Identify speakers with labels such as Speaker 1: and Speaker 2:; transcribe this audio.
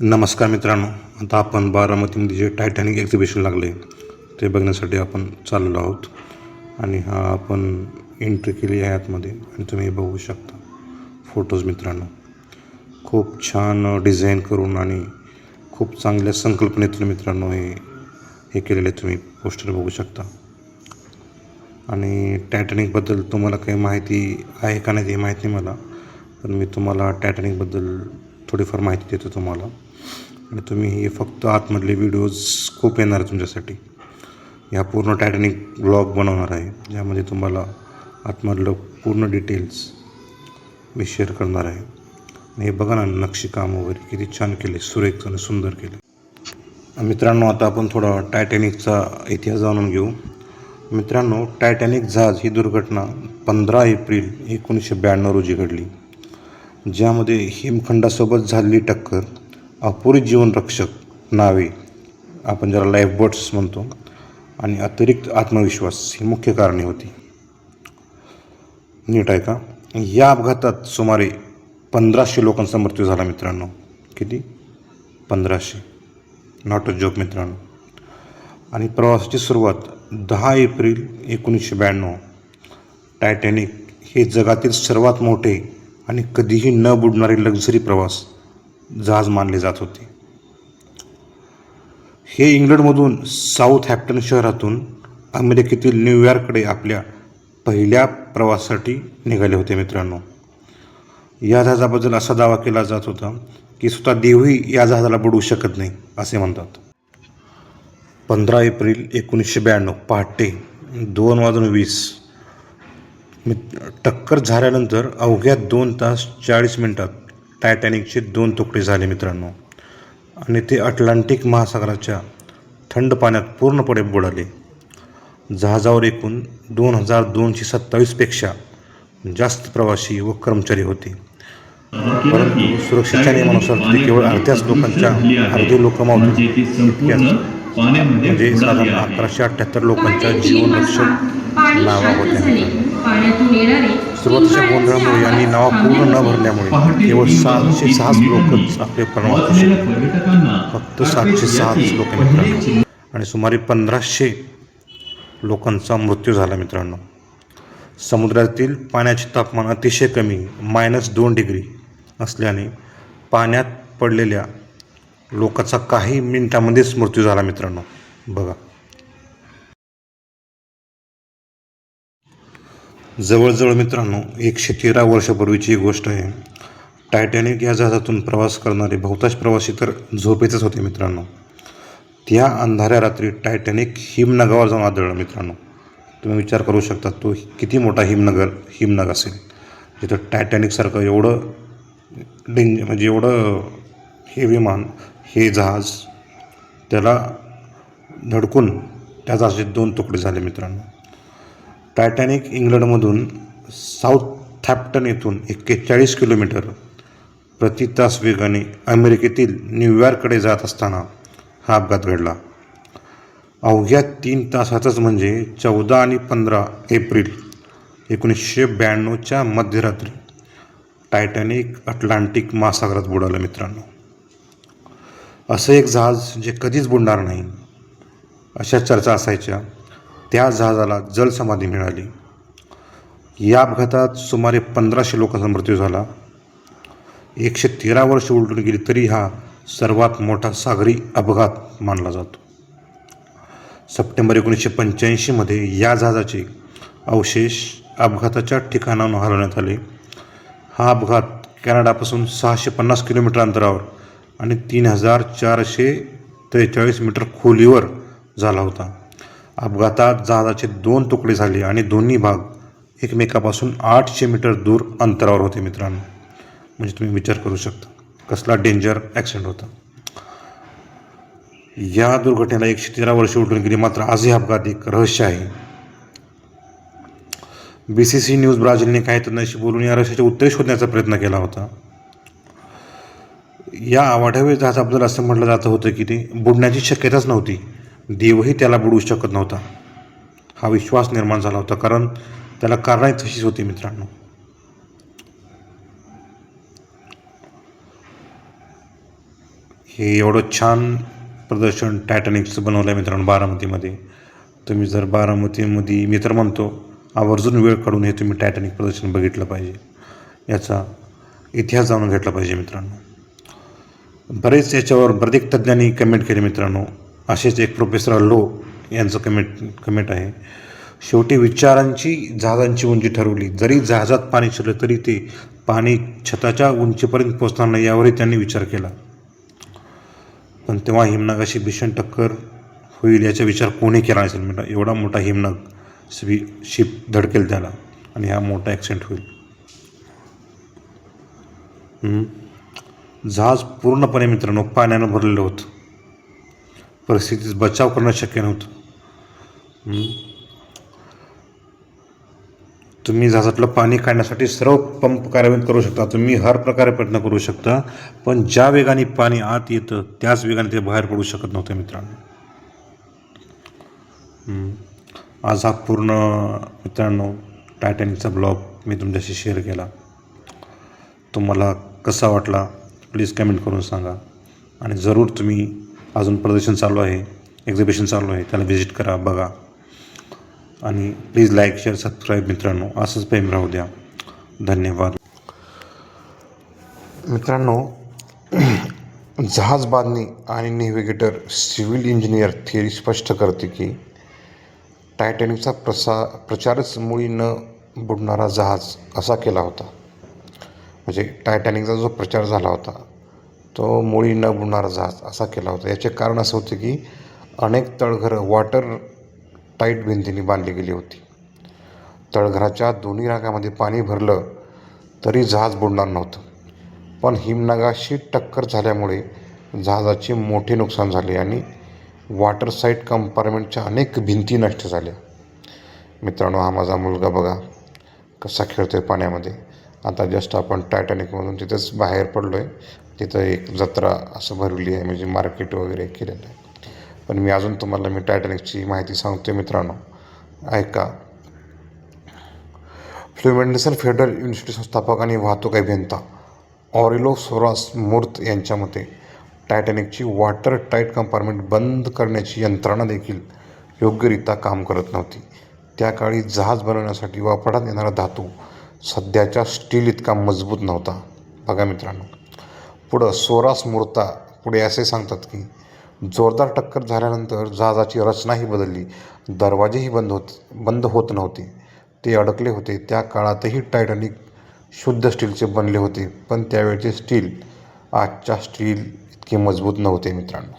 Speaker 1: नमस्कार मित्रांनो, आता आपण बारामतीमध्ये जे टायटॅनिक एक्झिबिशन लागले ते बघण्यासाठी आपण चाललेलो आहोत. आणि हा आपण एंट्री केली आहे आतमध्ये आणि तुम्ही बघू शकता फोटोज. मित्रांनो, खूप छान डिझाईन करून आणि खूप चांगल्या संकल्पनेतून मित्रांनो हे केलेले तुम्ही पोस्टर बघू शकता. आणि टायटॅनिकबद्दल तुम्हाला काही माहिती आहे का नाही ते माहीत नाही मला, पण मी तुम्हाला टायटॅनिकबद्दल थोडीफार माहिती देतो तुम्हाला. आणि तुम्ही हे फक्त आतमधले व्हिडिओज खूप येणार तुमच्यासाठी. ह्या पूर्ण टायटॅनिक ब्लॉग बनवणार आहे, ज्यामध्ये तुम्हाला आतमधलं पूर्ण डिटेल्स मी शेअर करणार आहे. आणि हे बघा ना, नक्षीकाम वगैरे किती छान केले, सुरेख आणि सुंदर केले. मित्रांनो, आता आपण थोडा टायटॅनिकचा इतिहास जाणून घेऊ. मित्रांनो, टायटॅनिक जहाज ही दुर्घटना 15 एप्रिल 1992 रोजी घडली, ज्यामध्ये हिमखंडासोबत झालेली टक्कर, अपुरी जीवनरक्षक नावे, आपण ज्याला लाईफ बोट्स म्हणतो, आणि अतिरिक्त आत्मविश्वास ही मुख्य कारणे होती. नीट आहे का? या अपघातात सुमारे 1500 लोकांचा मृत्यू झाला मित्रांनो. किती? 1500. नॉट अ जोक मित्रांनो. आणि प्रवासाची सुरुवात 10 एप्रिल 1992. टायटॅनिक हे जगातील सर्वात मोठे आणि कधीही न बुडणारे लक्झरी प्रवास जहाज मानले जात होते. हे इंग्लंडमधून साऊथहॅम्प्टन शहरातून अमेरिकेतील न्यूयॉर्ककडे आपल्या पहिल्या प्रवासासाठी निघाले होते मित्रांनो. या जहाजाबद्दल असा दावा केला जात होता की स्वतः देवही या जहाजाला बुडवू शकत नाही असे म्हणतात. 15 एप्रिल 1992 पहाटे 2:20 टक्कर झाल्यानंतर अवघ्या 2 तास 40 मिनिटात टायटॅनिकचे 2 तुकडे झाले मित्रांनो. आणि ते अटलांटिक महासागराच्या थंड पाण्यात पूर्णपणे बुडाले. जहाजावर एकूण 2227 पेक्षा जास्त प्रवासी व कर्मचारी होते, परंतु सुरक्षेच्या नियमानुसार ते केवळ अर्ध्याच लोकांच्या अर्धे लोक मावले. इतक्याच म्हणजे साधारण 1178 लोकांच्या जीवनरक्षक नावा होत्या. सुरुवातीच्या गोंधळामुळे आणि नावा पूर्ण न भरल्यामुळे केवळ 706 लोकच आपले प्राण वाचवू शकले. फक्त 706 लोक मित्रांनो. आणि सुमारे 1500 लोकांचा मृत्यू झाला मित्रांनो. समुद्रातील पाण्याचे तापमान अतिशय कमी -2 डिग्री असल्याने पाण्यात पडलेल्या लोकांचा काही मिनिटांमध्येच मृत्यू झाला मित्रांनो. बघा, जवळजवळ मित्रांनो 113 वर्षापूर्वीची गोष्ट आहे. टायटॅनिक या जहाजातून प्रवास करणारे बहुतांश प्रवासी तर झोपेतच होते मित्रांनो. त्या अंधाऱ्या रात्री टायटॅनिक हिमनगावर जाऊन आदळलं मित्रांनो. तुम्ही विचार करू शकता तो किती मोठा हिमनग असेल, जिथं टायटॅनिकसारखं एवढं म्हणजे एवढं हे विमान, हे जहाज, त्याला धडकून त्या जहाजाचे 2 तुकडे झाले मित्रांनो. टायटॅनिक इंग्लंडमधून साऊथहॅम्प्टन येथून 41 किलोमीटर प्रति तास वेगाने अमेरिकेतील न्यूयॉर्ककडे जात असताना हा अपघात घडला. अवघ्या 3 तासातच म्हणजे 14 आणि 15 एप्रिल 1992च्या मध्यरात्री टायटॅनिक अटलांटिक महासागरात बुडालं मित्रांनो. असं एक जहाज जे कधीच बुडणार नाही अशा चर्चा असायच्या, त्या जहाजाला जलसमाधी मिळाली. या अपघातात सुमारे 1500 लोकांचा मृत्यू झाला. 113 वर्ष उलटून गेली तरी हा सर्वात मोठा सागरी अपघात मानला जातो. सप्टेंबर 1985 या जहाजाचे अवशेष अपघाताच्या ठिकाणाहून हलवण्यात आले. हा अपघात कॅनडापासून 650 किलोमीटर अंतरावर आणि 3443 मीटर खोलीवर झाला होता. अपघातात जहाजाचे 2 तुकडे झाले आणि दोन्ही भाग एकमेकापासून 800 मीटर दूर अंतरावर होते मित्रांनो. म्हणजे तुम्ही विचार करू शकता कसला डेंजर ॲक्सिडेंट होता. या दुर्घटनेला 113 वर्ष उलटून गेली, मात्र आजही अपघात एक रहस्य आहे. BCC न्यूज ब्राझीलने काही तज्ञांशी बोलून या रहस्याचे उत्तर शोधण्याचा प्रयत्न केला होता. या अवाढव्य जहाजाबद्दल असं म्हटलं जात होतं की ते बुडण्याची शक्यताच नव्हती, देवही त्याला बुडवू शकत नव्हता. हा विश्वास निर्माण झाला होता, कारण त्याला कारणही तशीच होती मित्रांनो. हे एवढं छान प्रदर्शन टायटॅनिकचं बनवलं आहे मित्रांनो बारामतीमध्ये. तुम्ही जर बारामतीमध्ये, मी तर म्हणतो आवर्जून वेळ काढून हे तुम्ही टायटॅनिक प्रदर्शन बघितलं पाहिजे. याचा इतिहास जाणून घेतला पाहिजे मित्रांनो. बरेच याच्यावर प्रत्येक तज्ज्ञांनी कमेंट केले मित्रांनो. असेच एक प्रोफेसर लो यांचं कमेंट आहे. शेवटी विचारांची जहाजांची उंची ठरवली. जरी जहाजात पाणी शिरलं तरी ते पाणी छताच्या उंचीपर्यंत पोचणार नाही यावरही त्यांनी विचार केला. पण तेव्हा हिमनगाशी भीषण टक्कर होईल याचा विचार कोणी केला नसेल मित्र. एवढा मोठा हिमनग शिप धडकेल त्याला आणि हा मोठा ॲक्सिडेंट होईल. जहाज पूर्णपणे मित्रांनो पाण्यानं भरलेलं होतं. परिस्थितीत बचाव करणं शक्य नव्हतं. तुम्ही जहाजातलं पाणी काढण्यासाठी सर्व पंप कार्यान्वित करू शकता. तुम्ही हर प्रकारे प्रयत्न करू शकता, पण ज्या वेगाने पाणी आत येतं त्याच वेगाने ते बाहेर पडू शकत नव्हते मित्रांनो. आज हा पूर्ण मित्रांनो टायटॅनिकचा ब्लॉग मी तुमच्याशी शेअर केला. तुम्हाला कसा वाटला प्लीज कमेंट करून सांगा. आणि जरूर तुम्ही अजून प्रदर्शन चालू आहे, एक्झिबिशन चालू आहे, त्याला व्हिजिट करा, बघा. आणि प्लीज लाईक शेअर सबस्क्राईब मित्रांनो. असंच प्रेम राहू द्या. धन्यवाद मित्रांनो. जहाज बांधणी आणि नेव्हिगेटर सिव्हिल इंजिनियर थिअरी स्पष्ट करते की टायटॅनिकचा प्रचारच मुळी न बुडणारा जहाज असा केला होता. म्हणजे टायटॅनिकचा जो प्रचार झाला होता तो मुळी न बुडणारा जहाज असा केला होता. याचे कारण असं होते की अनेक तळघरं वॉटर टाईट भिंतींनी बांधली गेली होती. तळघराच्या दोन्ही रांगामध्ये पाणी भरलं तरी जहाज बुडणार नव्हतं. पण हिमनगाशी टक्कर झाल्यामुळे जहाजाचे मोठे नुकसान झाले आणि वॉटर साईड कंपार्टमेंटच्या अनेक भिंती नष्ट झाल्या. मित्रांनो, हा माझा मुलगा बघा कसा खेळतो आहे पाण्यामध्ये. आता जस्ट आपण टायटॅनिकमधून तिथंच बाहेर पडलो आहे. तिथं एक जत्रा असं भरवली आहे, म्हणजे मार्केट वगैरे केलेलं आहे. पण मी अजून तुम्हाला टायटॅनिकची माहिती सांगतो मित्रांनो, ऐका. फ्लुमिनेसन फेडरल युनिव्हर्सिटी संस्थापक आणि वाहतूक अभियंता ऑरेलो सोरास मूर्त यांच्या मते टायटॅनिकची वॉटर टाईट कंपार्टमेंट बंद करण्याची यंत्रणा देखील योग्यरित्या काम करत नव्हती. त्या काळी जहाज बनवण्यासाठी वापरण्यात येणारा धातू सध्याच्या स्टील इतका मजबूत नव्हता. बघा मित्रांनो. पुढं सोरास मूर्ता पुढे असे सांगतात की जोरदार टक्कर झाल्यानंतर जहाजाची रचनाही बदलली. दरवाजेही बंद होत नव्हते, ते अडकले होते. त्या काळातही टायटॅनिक शुद्ध स्टीलचे बनले होते, पण त्यावेळचे स्टील आजच्या स्टील इतके मजबूत नव्हते मित्रांनो.